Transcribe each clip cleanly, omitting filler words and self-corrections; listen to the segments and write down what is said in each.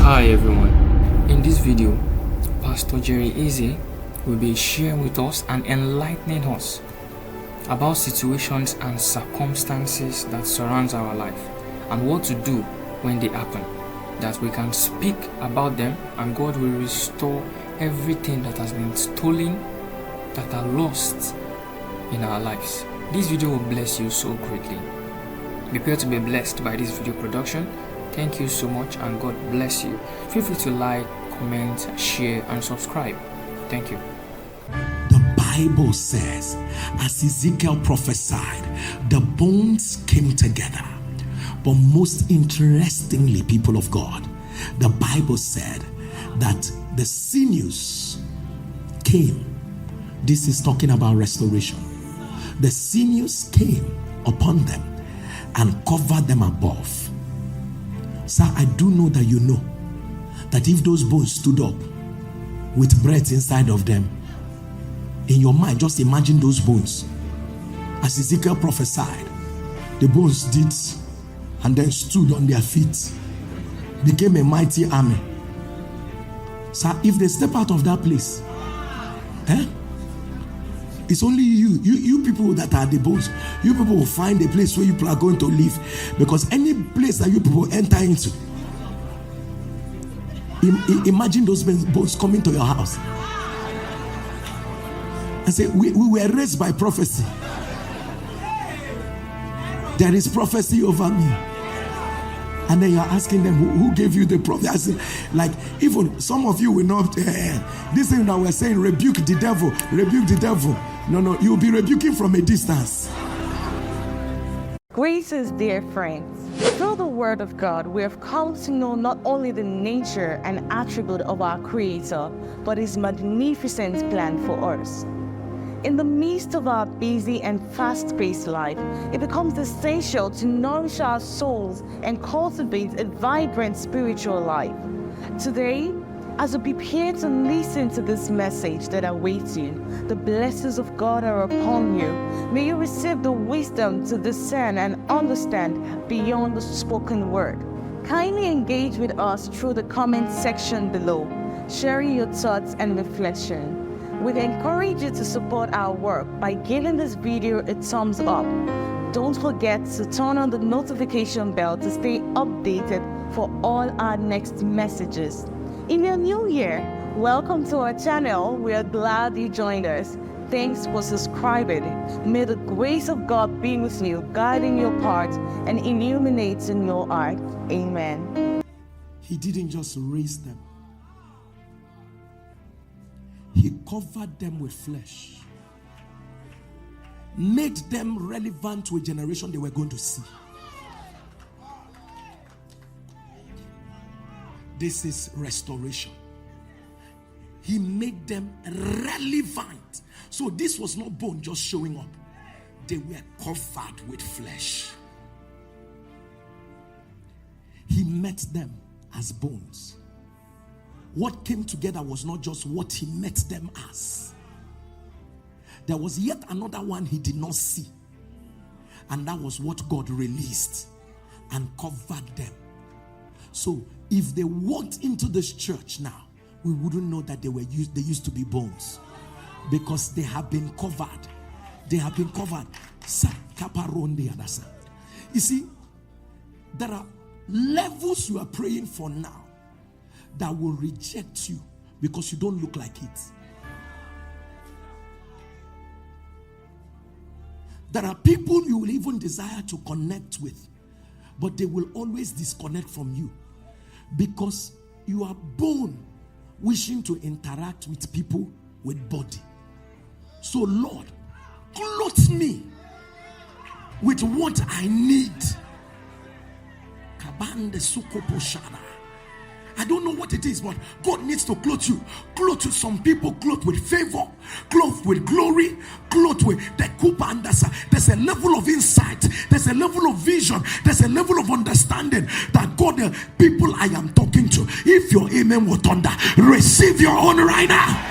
Hi everyone, in this video, pastorjerryeze will be sharing with us and enlightening us about situations and circumstances that surrounds our life and what to do when they happen, that we can speak about them and God will restore everything that has been stolen, that are lost in our lives. This video will bless you so greatly. Prepare to be blessed by this video production. Thank you so much and God bless you. Feel free to like, comment, share and subscribe. Thank you. The Bible says, as Ezekiel prophesied, the bones came together. But most interestingly, people of God, the Bible said that the sinews came. This is talking about restoration. The sinews came upon them and covered them above. Sir, I do know that you know that if those bones stood up with breath inside of them, in your mind, just imagine those bones. As Ezekiel prophesied, the bones did and then stood on their feet, became a mighty army. Sir, if they step out of that place, it's only you people that are the bones. You people will find a place where you people are going to live, because any place that you people enter into, imagine those bones coming to your house and say, we were raised by prophecy. There is prophecy over me. And then you're asking them, who gave you the prophecy? Like, even some of you will not, this thing that we're saying, rebuke the devil, rebuke the devil. No, you'll be rebuking from a distance. Gracious dear friends, through the word of God, we have come to know not only the nature and attribute of our Creator, but His magnificent plan for us. In the midst of our busy and fast-paced life, it becomes essential to nourish our souls and cultivate a vibrant spiritual life. Today, as we prepare to listen to this message that awaits you, the blessings of God are upon you. May you receive the wisdom to discern and understand beyond the spoken word. Kindly engage with us through the comment section below, sharing your thoughts and reflection. We encourage you to support our work by giving this video a thumbs up. Don't forget to turn on the notification bell to stay updated for all our next messages. In your new year, welcome to our channel. We are glad you joined us. Thanks for subscribing. May the grace of God be with you, guiding your path and illuminating your heart. Amen. He didn't just raise them. He covered them with flesh, made them relevant to a generation they were going to see. This is restoration. He made them relevant. So this was not bone just showing up. They were covered with flesh. He met them as bones. What came together was not just what he met them as. There was yet another one he did not see. And that was what God released and covered them. So if they walked into this church now, we wouldn't know that they used to be bones, because they have been covered. They have been covered. You see, there are levels you are praying for now that will reject you because you don't look like it. There are people you will even desire to connect with, but they will always disconnect from you because you are born wishing to interact with people with body. So Lord, clothe me with what I need. I don't know what it is, but God needs to clothe you. Clothe you. Some people clothed with favor, clothed with glory, clothed with the kupandasa. There's a level of insight, there's a level of vision, there's a level of understanding that God, the people I am talking to, if your amen will thunder, receive your own right now.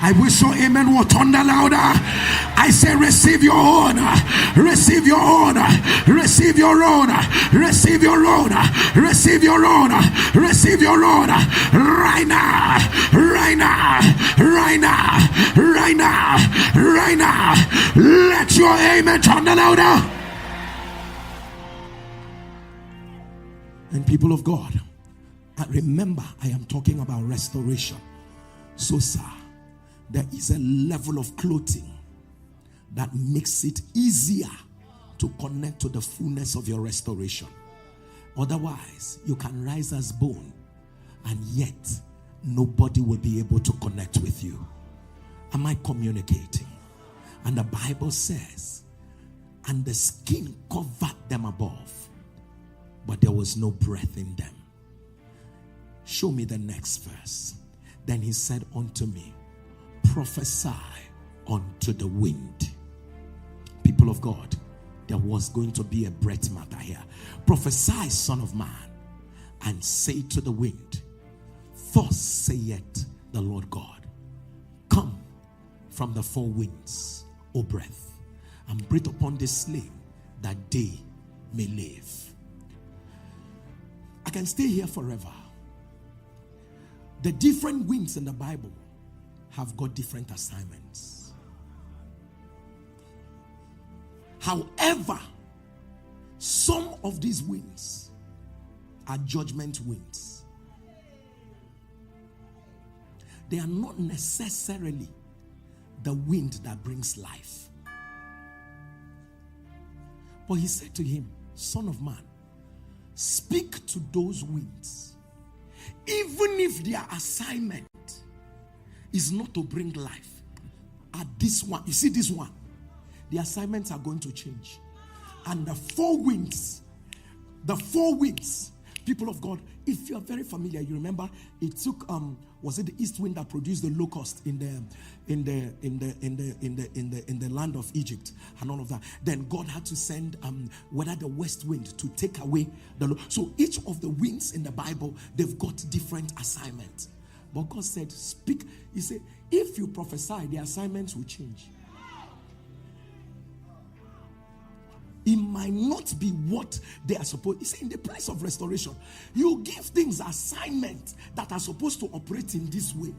I wish your amen will thunder louder. I say receive your own. Receive your own. Receive your own. Receive your own. Receive your own. Receive your own. Right now. Right now. Right now. Right now. Right now. Let your amen thunder louder. And people of God, remember I am talking about restoration. So sir, there is a level of clothing that makes it easier to connect to the fullness of your restoration. Otherwise, you can rise as bone and yet nobody will be able to connect with you. Am I communicating? And the Bible says, and the skin covered them above, but there was no breath in them. Show me the next verse. Then he said unto me, prophesy unto the wind. People of God, there was going to be a breath matter here. Prophesy, son of man, and say to the wind, thus saith the Lord God, come from the four winds, O breath, and breathe upon this slain that they may live. I can stay here forever. The different winds in the Bible have got different assignments. However, some of these winds are judgment winds. They are not necessarily the wind that brings life. But he said to him, son of man, speak to those winds. Even if their assignment is not to bring life, at this one, you see this one, the assignments are going to change. And the four winds, people of God, if you are very familiar, you remember it took was it the east wind that produced the locust in the land of Egypt and all of that. Then God had to send whether the west wind to take away so each of the winds in the Bible, they've got different assignments. But God said, speak. He said, if you prophesy, the assignments will change. It might not be what they are supposed. He said, in the place of restoration, you give things assignment that are supposed to operate in this way,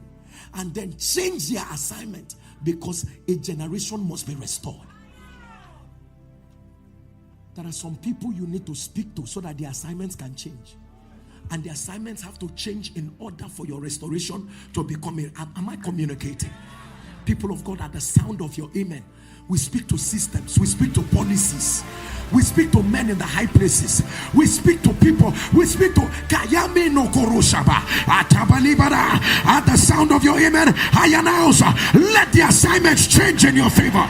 and then change their assignment because a generation must be restored. There are some people you need to speak to so that the assignments can change. And the assignments have to change in order for your restoration to become. Am I communicating? People of God, at the sound of your amen, we speak to systems, we speak to policies, we speak to men in the high places, we speak to people, we speak to Kayame no Koroshaba Atabalibara. At the sound of your amen, I announce, let the assignments change in your favor.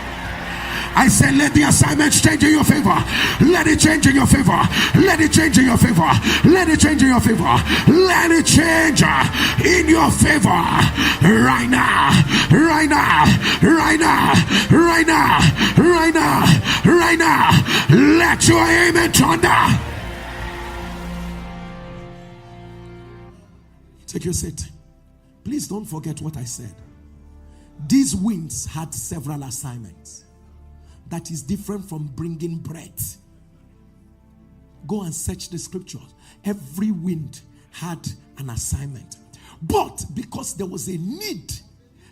I say, let the assignments change in your favor. Let it change in your favor. Let it change in your favor. Let it change in your favor. Let it change in your favor. Right now. Right now. Right now. Right now. Right now. Right now. Let your amen thunder. Take your seat. Please don't forget what I said. These winds had several assignments. That is different from bringing bread. Go and search the scriptures. Every wind had an assignment. But because there was a need,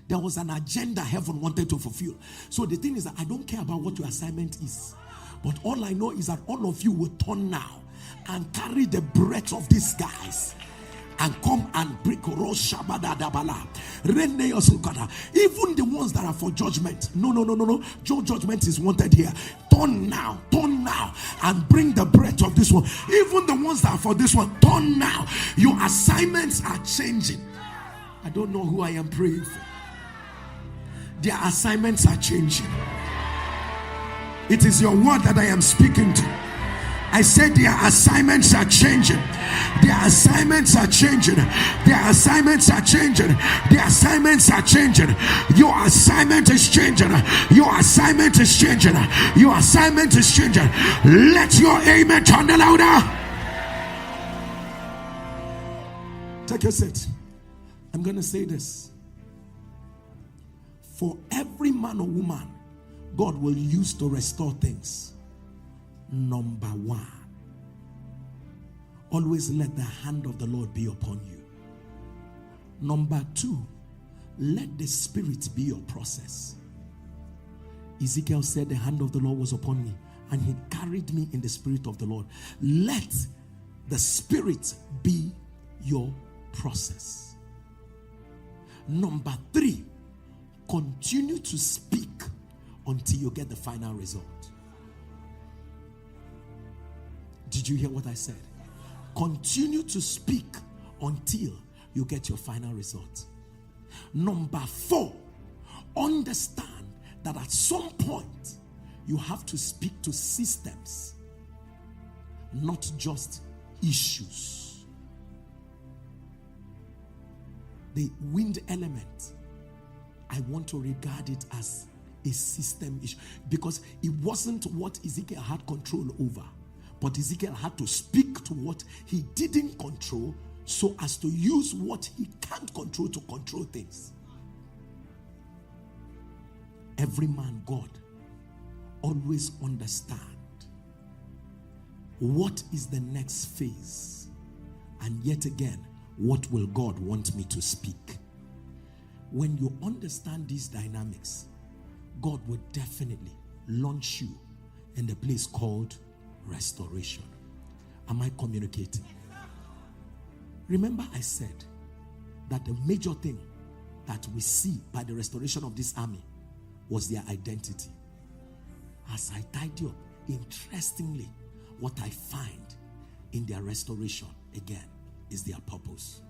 there was an agenda heaven wanted to fulfill. So the thing is that I don't care about what your assignment is. But all I know is that all of you will turn now and carry the breath of these guys and come and break even the ones that are for judgment. No. Your judgment is wanted here. Turn now, and bring the breath of this one. Even the ones that are for this one, turn now. Your assignments are changing. I don't know who I am praying for. Their assignments are changing. It is your word that I am speaking to. I said their assignments are changing. Their assignments are changing. Their assignments are changing. Their assignments are changing. Your assignment is changing. Your assignment is changing. Your assignment is changing. Let your amen turn louder. Take your seat. I'm going to say this. for every man or woman God will use to restore things. Number one, always let the hand of the Lord be upon you. Number two, let the Spirit be your process. Ezekiel said, the hand of the Lord was upon me, and he carried me in the Spirit of the Lord. Let the Spirit be your process. Number three, continue to speak until you get the final result. Did you hear what I said? Continue to speak until you get your final result. Number four, understand that at some point you have to speak to systems, not just issues. The wind element, I want to regard it as a system issue, because it wasn't what Ezekiel had control over, but Ezekiel had to speak to what he didn't control so as to use what he can't control to control things. Every man, God, always understand what is the next phase, and yet again, what will God want me to speak? When you understand these dynamics, God will definitely launch you in the place called restoration. Am I communicating? Remember, I said that the major thing that we see by the restoration of this army was their identity. As I tidy up, interestingly, what I find in their restoration again is their purpose.